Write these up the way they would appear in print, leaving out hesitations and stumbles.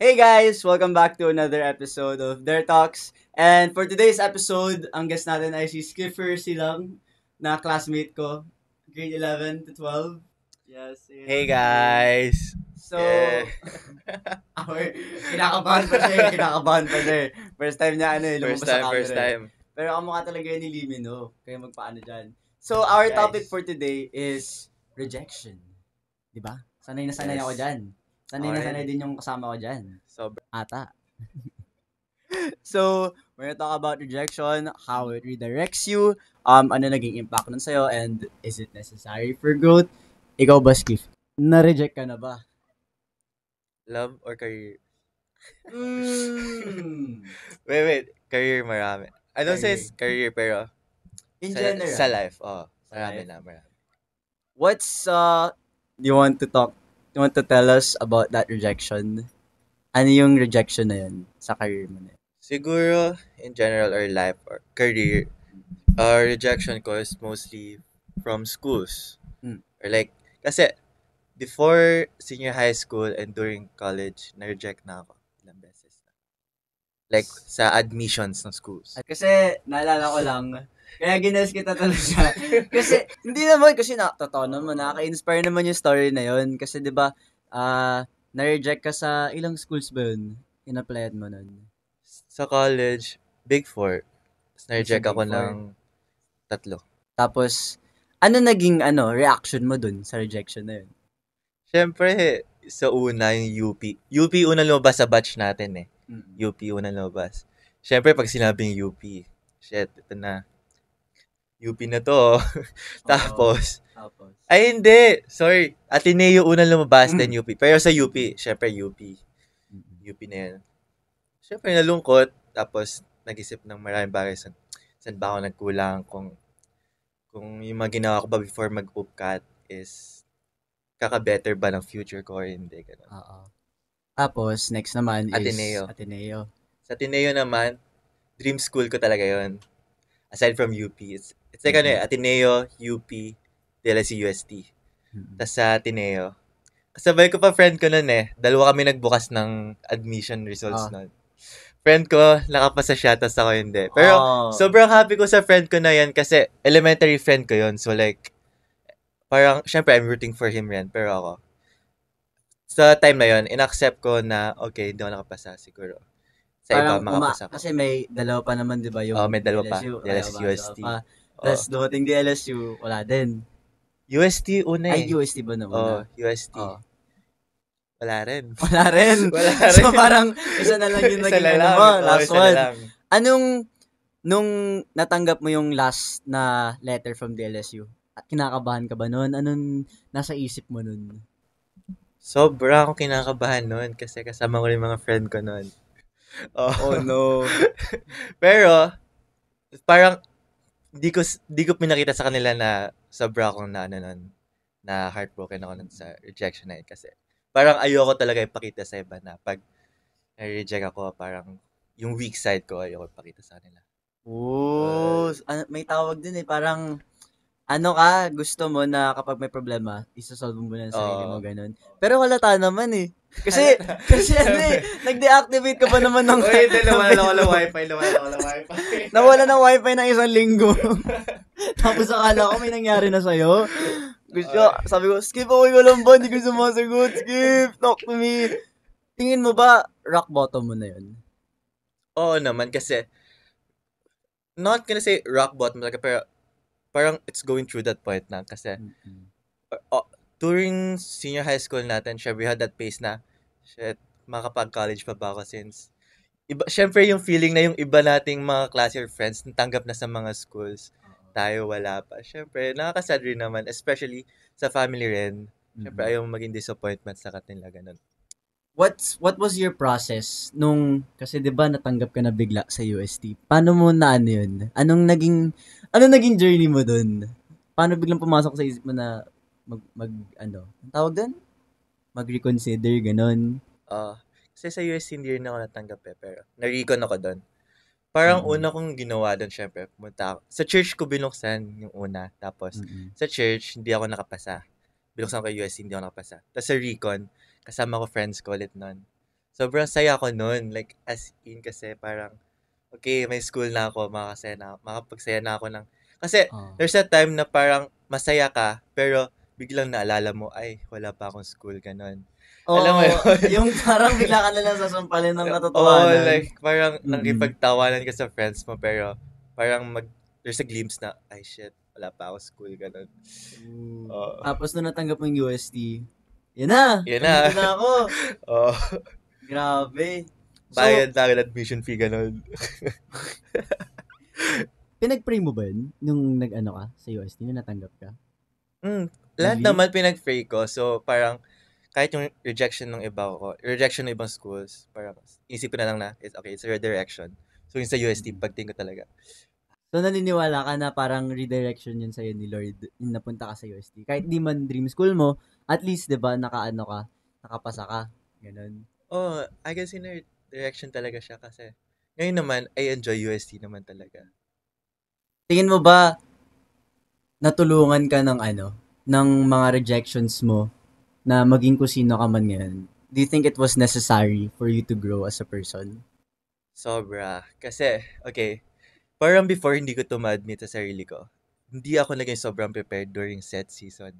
Hey guys! Welcome back to another episode of Their Talks. And for today's episode, ang guest natin ay si Skipper Silang, na classmate ko, grade 11 to 12. Yes, Hey yun. guys! So, Yeah. our, kinakabahan pa siya. First time niya First lumabas sa time, camera first time. Pero ako mukha talaga yun ni Limino. Kaya magpaano dyan. So, our topic Guys. for today is rejection. Diba? Sanay na sanay Yes. ako dyan. Sanay na Already. sanay din yung kasama ko dyan. Sobra. Ata. So, we're gonna talk about rejection, how it redirects you, ano naging impact nun sa'yo, and is it necessary for growth? Ikaw ba, Skip? Na-reject ka na ba? Love or career? Mm. Wait. Career marami. I don't say it's career pero In sa, general. sa life. Sa Marami life. na, marami. What's, you want to tell us about that rejection? Ano yung rejection na yun sa career mo na yun? Siguro, in general, or life, or career, rejection ko is mostly from schools. Or like, kasi, before senior high school and during college, na-reject na ako ilang beses. Like, sa admissions ng schools. Kasi, naalala ko lang, kaya ginas kita talaga. Kasi, hindi naman, kasi totoo naman, nakaka-inspire naman yung story na yun. Kasi, di ba, na-reject ka sa ilang schools ba yun? In-applyan mo nun? Sa college, Big Four. Tapos na-reject Sa Big ako Four. ng 3. Tapos, ano naging, reaction mo dun sa rejection na yun? Siyempre, sa una, yung UP. UP unang lumabas sa batch natin eh. UP unang lumabas. Siyempre, pag sinabing UP, shit, ito na. UP na to. Tapos, ay hindi. Sorry. Ateneo unang lumabas, then UP. Pero sa UP, syempre UP. UP na yun. Syempre, nalungkot. Tapos, nag-isip ng maraming bagay. Saan ba ako nagkulang? Kung yung mga ginawa ko ba before mag-UPCAT is kaka-better ba ng future ko or hindi. Ganun. Oo. Tapos, next naman is Ateneo. Sa Ateneo naman, dream school ko talaga yon. Aside from UP. It's like Ateneo, UP, DLSU, UST. Tapos sa Ateneo, kasabay ko pa friend ko nun eh. Dalawa kami nagbukas ng admission results nun. Friend ko, nakapasa siya, tapos ako hindi. Pero, sobrang happy ko sa friend ko na yan kasi elementary friend ko yon. So like, parang, syempre, I'm rooting for him yan. Pero ako, sa time na yon, in-accept ko na, okay, hindi ako nakapasa siguro. Sa iba, makapasa ko. Kasi may dalawa pa naman, di ba? Yung may dalawa pa. DLSU, DLSU, UST. Tapos dumating DLSU, wala din. UST una eh. Ay, UST ba na una? UST. Wala rin. So parang isa na lang yung naging last one. Nung natanggap mo yung last na letter from DLSU, at kinakabahan ka ba nun? Anong nasa isip mo nun? Sobra akong kinakabahan nun kasi kasama ko rin mga friend ko nun. Oh no. Pero, parang, di ko pinakita sa kanila na sobra akong na heartbroken ako nun sa rejection na yun kasi parang ayoko talaga ipakita sa iba na pag na-reject ako, parang yung weak side ko ayoko ipakita sa kanila. May tawag din eh, parang gusto mo na kapag may problema, isasolve mo na sa sarili mo, ganun. Pero halata naman eh. Kasi nag-deactivate ka pa naman ng... Nawala wifi. Nawala ng wifi ng 1 linggo. Tapos akala ko may nangyari na sa'yo. Sabi ko, Skip, okay ko lang ba? Hindi ko sumasagot. Skip, talk to me. Tingin mo ba, rock bottom mo na yun? Oo naman, kasi, not gonna say rock bottom, pero parang it's going through that point na. Kasi, during senior high school natin, we had that pace na, shit, makapag-college pa ba ako since, syempre yung feeling na yung iba nating mga class or friends natanggap na sa mga schools, tayo wala pa. Syempre, nakakasad rin naman, especially sa family rin. Syempre, ayaw maging disappointment sa kanila, ganun. What was your process nung, kasi 'di ba natanggap ka na bigla sa UST? Paano mo na yun? Anong naging journey mo doon? Paano biglang pumasok sa isip mo na ang tawag doon? Mag-reconsider, ganun? Kasi sa UST hindi rin ako natanggap pero na-recon ako doon. Parang una kong ginawa doon, syempre, pumunta ako. Sa church ko binuksan yung una. Tapos, sa church, hindi ako nakapasa. Binuksan ko yung UST, hindi ako nakapasa. Tapos sa recon, kasama ko friends ko ulit nun. sobrang saya ko nun. Like, as in kasi parang, okay, may school na ako, makapagsaya na ako ng, kasi Oh. there's a time na parang masaya ka, pero biglang naalala mo, ay, wala pa akong school, ganon. Alam mo Oo, yun? yung parang bigla ka na lang sasampalin ng Oo, katotohanan. like, parang Mm. nakipagtawanan ka sa friends mo, pero parang there's a glimpse na, ay, shit, wala pa akong school, ganon. Oo. Tapos nung natanggap mo yung UST, yan na, Yan na. nandito na ako. Oo. Grabe. So, Bayad na agad admission fee, ganon. pinag-pray mo ba yun nung nag-ano ka sa UST, nung natanggap ka? Lahat Really? naman pinag-pray ko. So, parang, kahit yung rejection ng rejection ng ibang schools, parang, isip ko na lang na, okay, it's a redirection. So, yung sa UST, pagtingin ko talaga. So, naniniwala ka na parang redirection yun sa'yo ni Lord yung napunta ka sa UST. Kahit di man dream school mo, at least, di ba, nakapasa ka. Ganun. Oh, I guess in a direction talaga siya kasi, ngayon naman, I enjoy UST naman talaga. Tingin mo ba, natulungan ka ng ng mga rejections mo na maging kung sino ka man ngayon? Do you think it was necessary for you to grow as a person? Sobra. Kasi, okay, parang before hindi ko to ma-admit sa sarili ko, hindi ako naging sobrang prepared during set season.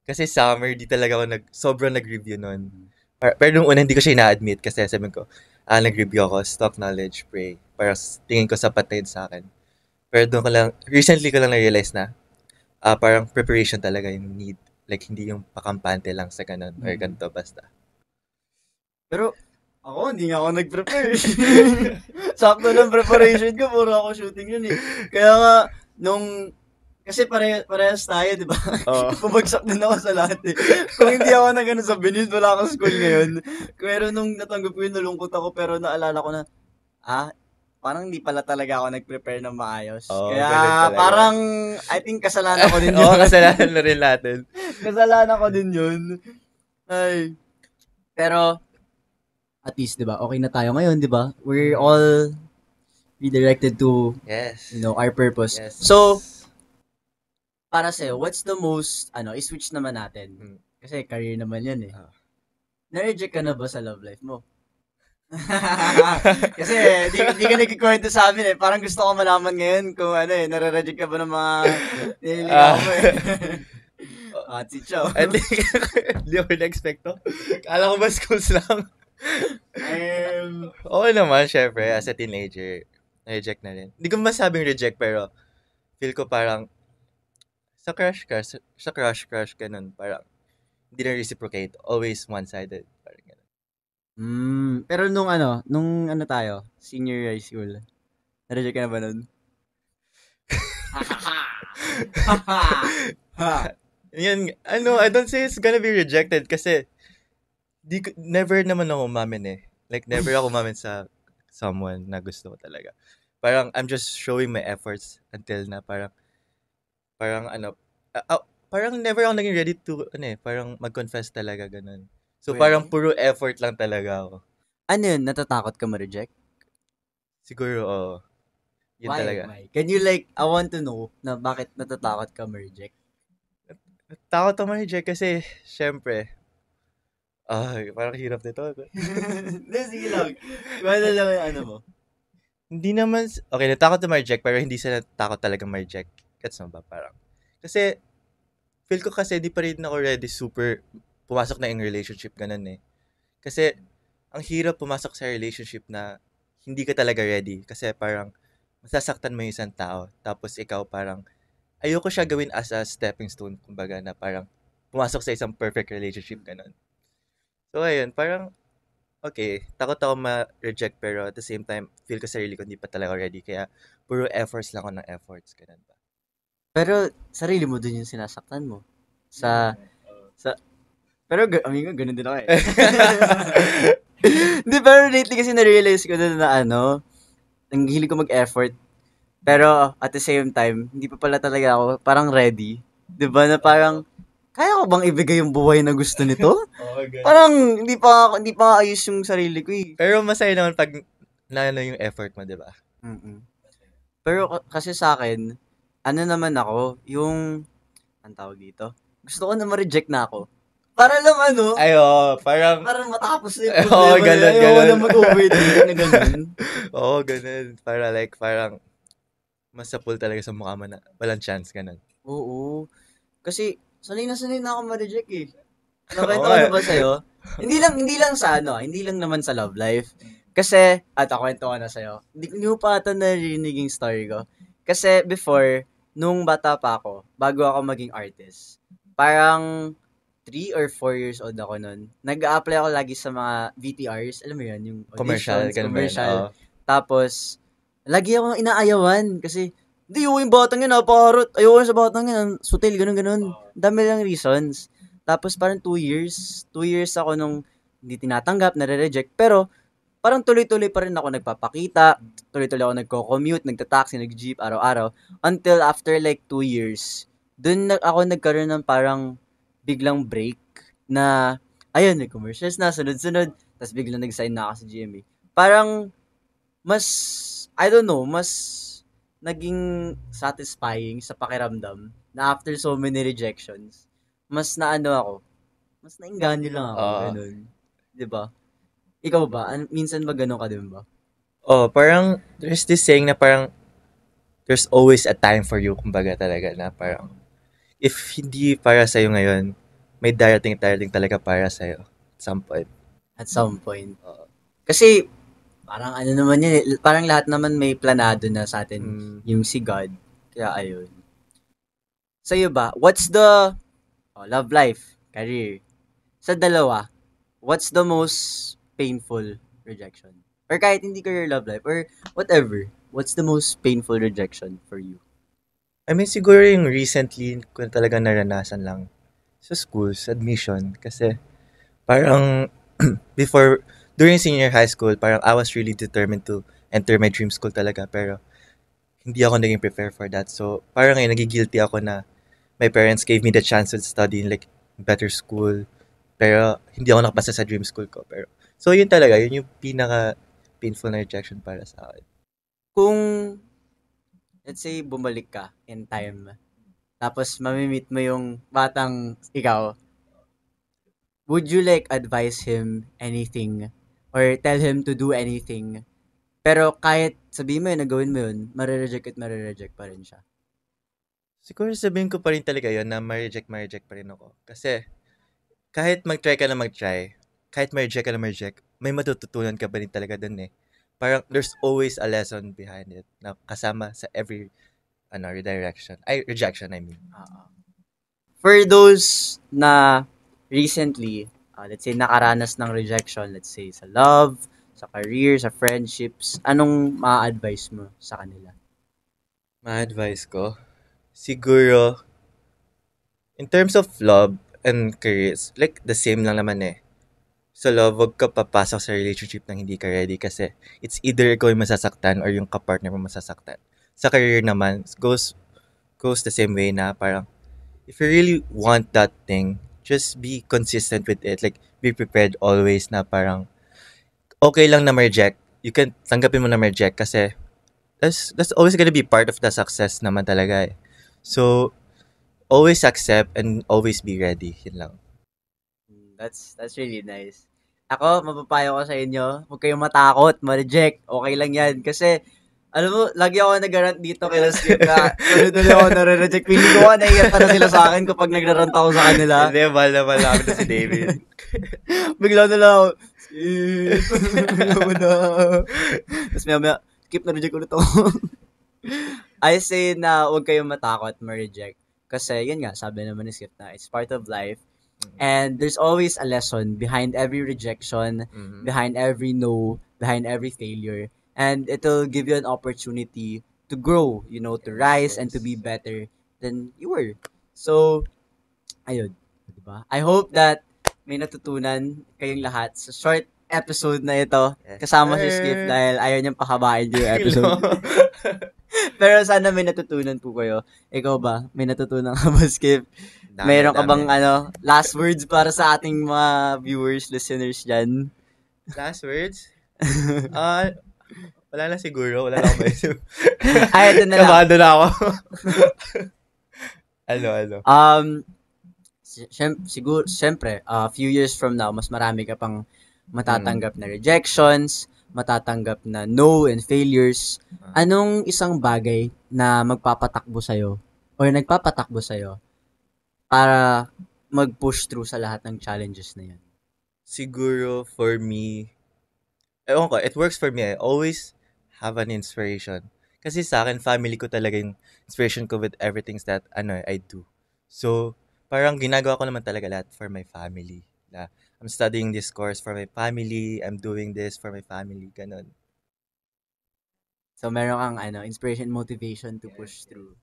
Kasi summer, di talaga ako sobrang nag-review nun. Pero nung una, hindi ko siya ina-admit kasi sabi ko, nag-review ako, stock knowledge, pray. Para tingin ko sapat na yun sa akin. Pero doon ko lang, recently ko lang na-realize na, parang preparation talaga yung need. Like, hindi yung pakampante lang sa ganun or ganito basta. Pero, ako, hindi nga ako nag-prepare. Sakto lang preparation ko, puro ako shooting yun eh. Kaya nga, kasi parehas tayo, di ba? Pabagsak din ako sa lahat eh. Kung hindi ako nag sa Benin, wala akong school ngayon. Pero nung natanggap ko yun, nalungkot ako, pero naalala ko na, parang hindi pala talaga ako nag-prepare ng maayos. Kaya parang, I think kasalanan ko din yun. Kasalanan na rin natin. Kasalanan ko din yun. Ay. Pero, at least, di ba, okay na tayo ngayon, di ba? We're all redirected to, our purpose. Yes. So, para sa'yo, what's the most, i-switch naman natin. Kasi career naman yan eh. Na-reject ka na ba sa love life mo? Kasi, di ka nagkikwento sa amin eh. Parang gusto ko malaman ngayon kung nare-reject ka ba ng mga nililigaw mo eh. Si Chow. Hindi ako na-expect to. Kala ko ba schools lang? Oo naman, syempre, as a teenager, na-reject na rin. Hindi ko masabing reject, pero feel ko parang sa crush, ganun, parang hindi na reciprocate. Always one-sided. Parang ganun. Pero nung tayo, senior high school, na-reject ka na ba nun? Yun, I don't say it's gonna be rejected kasi never naman ako umamin eh. Like, never ako umamin sa someone na gusto ko talaga. Parang, I'm just showing my efforts until na parang never ako naging ready to, parang mag-confess talaga, ganun. So, parang puro effort lang talaga ako. Ano yun? Natatakot ka ma-reject? Siguro, oo. Yun talaga. Why? Can you I want to know na bakit natatakot ka ma-reject? Takot ako ma-reject kasi, syempre, parang hirap nito. Sige lang. Wala lang yung mo. Hindi naman, okay, natakot na ma-reject, pero hindi sila natakot talaga ma-reject. Gets mo ba? Parang, kasi, feel ko kasi di pa rin ako ready super pumasok na in relationship, ganun eh. Kasi, ang hirap pumasok sa relationship na hindi ka talaga ready. Kasi parang, masasaktan mo yung isang tao. Tapos ikaw parang, ayoko siya gawin as a stepping stone, kumbaga na parang, pumasok sa isang perfect relationship, ganun. So, ayun, parang, okay, takot ako ma-reject, pero at the same time, feel ko sarili ko hindi pa talaga ready. Kaya, puro efforts lang ako ng efforts, ganun ba. Pero, sarili mo dun yung sinasaktan mo. Pero, ganun din ako eh. Hindi, pero lately kasi na-realize ko na ang hilig ko mag-effort. Pero, at the same time, hindi pa pala talaga ako parang ready. Diba na parang, kaya ko bang ibigay yung buhay na gusto nito? Parang, hindi pa ayos yung sarili ko eh. Pero masaya naman pag yung effort mo, diba? Pero kasi sa akin, naman ako, yung, ang tawag dito, gusto ko na ma-reject na ako. Para lang ano, parang, parang matapos na yung Oo, problema. ganun, Ayaw ganun. lang mag-overthink na ganun. oo, ganun. Parang, masapul talaga sa mukha mo na, walang chance, ganun. Oo. Kasi, sanay na ako ma-reject eh. Oo Nakita ko nga. na ba sa'yo? Hindi lang sa ano, hindi lang naman sa love life. Kasi, kwento ko na sa'yo. Hindi mo pa ata narinig yung story ko. Kasi before, nung bata pa ako, bago ako maging artist, parang 3 or 4 years old ako nun. Nag-a-apply ako lagi sa mga VTRs. Alam mo yun, yung Commercial, auditions, ganun ba yun? commercial. Oo. Tapos, lagi akong inaayawan kasi, hindi, yung batang yun, napakarot. Ayoko sa batang yun, sutil, ganun. Dami lang reasons. Tapos parang 2 years. 2 years ako nung hindi tinatanggap, nare-reject. Pero parang tuloy-tuloy pa rin ako nagpapakita. Tuloy-tuloy ako nagko-commute, nagta-taxi, nag-jeep, araw-araw. Until after like 2 years, dun ako nagkaroon ng parang biglang break na, ayun, may commercials na, sunod-sunod. Tapos biglang nag-sign na ako sa GMA. Parang, mas, I don't know, mas naging satisfying sa pakiramdam na after so many rejections, mas naano ako, mas nainganyo lang ako, ganun. 'Di ba? Ikaw ba? Minsan ba ganun ka din ba? Parang, there's this saying na parang, there's always a time for you, kumbaga talaga, na parang, if hindi para sa'yo ngayon, may darating talaga para sa'yo at some point. At some point. Kasi, parang ano naman yun, parang lahat naman may planado na sa atin, yung si God. Kaya ayun. Sa'yo ba, what's the love life, career? Sa dalawa, what's the most painful rejection? Or kahit hindi career, love life, or whatever, what's the most painful rejection for you? I mean, siguro yung recently ko talaga naranasan lang sa schools, admission. Kasi parang before, during senior high school, parang I was really determined to enter my dream school talaga. Pero hindi ako naging prepare for that. So parang ngayon, nagigilty ako na my parents gave me the chance to study in like better school. Pero hindi ako nakapasa sa dream school ko. Pero so yun talaga, yun yung pinaka painful na rejection para sa akin. Kung, let's say, bumalik ka in time, tapos mamimit mo yung batang ikaw, would you like advise him anything or tell him to do anything? Pero kahit sabihin mo yun, nagawin mo yun, marireject pa rin siya. Siguro sabihin ko pa rin talaga yun na ma-reject pa rin ako. Kasi kahit mag-try ka na mag-try, kahit ma-reject ka na ma-reject, may matututunan ka pa rin talaga dun eh. Parang there's always a lesson behind it na kasama sa every rejection, I mean. For those na recently, let's say, nakaranas ng rejection, let's say, sa love, sa career, sa friendships, anong ma-advise mo sa kanila? Ma-advise ko? Siguro, in terms of love and careers, like, the same lang naman eh. Sa love, wag ka papasok sa relationship nang hindi ka ready kasi it's either ikaw yung masasaktan or yung kapartner mo masasaktan. Sa career naman, goes the same way na parang, if you really want that thing, just be consistent with it. Like, be prepared always na parang, okay lang na ma-reject. You can tanggapin mo na ma-reject kasi that's always gonna be part of the success naman talaga eh. So, always accept and always be ready. Yun lang. That's really nice. Ako, mapapayo ko sa inyo, huwag kayong matakot, ma-reject. Okay lang yan. Kasi, alam mo, lagi ako nag-rant dito kila Skip na tuloy-tuloy ako nare-reject. Feeling ko naiiyak na sila sa akin kapag nag-rant ako sa kanila. Hindi, mahal na kami na si David. Bigla na lang ako, Skip, ayaw na. Tapos maya, Skip, na-reject ulit ako. I say na huwag kayong matakot, ma-reject. Kasi, yun nga, sabi naman ni Skip na, it's part of life. And there's always a lesson behind every rejection, behind every no, behind every failure. And it'll give you an opportunity to grow, to rise and to be better than you were. So, ayun. Diba? I hope that may natutunan kayong lahat sa short episode na ito. Kasama si Skip dahil ayaw niyang pahabain yung episode. Pero sana may natutunan po kayo. Ikaw ba? May natutunan ka ba, Skip? Mayroon ka bang last words para sa ating mga viewers, listeners dyan? Last words? Wala na siguro. Wala na ako maisip. Ay, ito na lang. Kabado na ako. Ano? siguro, syempre, a few years from now, mas marami ka pang matatanggap na rejections, matatanggap na no and failures. Anong isang bagay na magpapatakbo sa'yo or nagpapatakbo sa'yo para mag-push through sa lahat ng challenges na yan? Siguro for me, ewan ko, it works for me. I always have an inspiration. Kasi sa akin, family ko talaga yung inspiration ko with everything that I do. So, parang ginagawa ko naman talaga lahat for my family. I'm studying this course for my family. I'm doing this for my family. Ganon. So, meron kang inspiration, motivation to push through.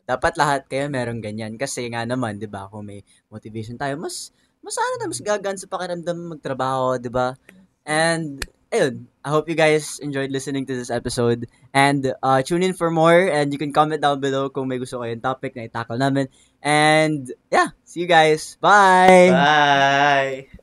Dapat lahat kayo meron ganyan. Kasi nga naman, di ba, kung may motivation tayo, mas mas gagaan sa pakiramdam magtrabaho, di ba? And, ayun, I hope you guys enjoyed listening to this episode. And, tune in for more. And you can comment down below kung may gusto kayong topic na itakal namin. And, yeah, see you guys. Bye! Bye!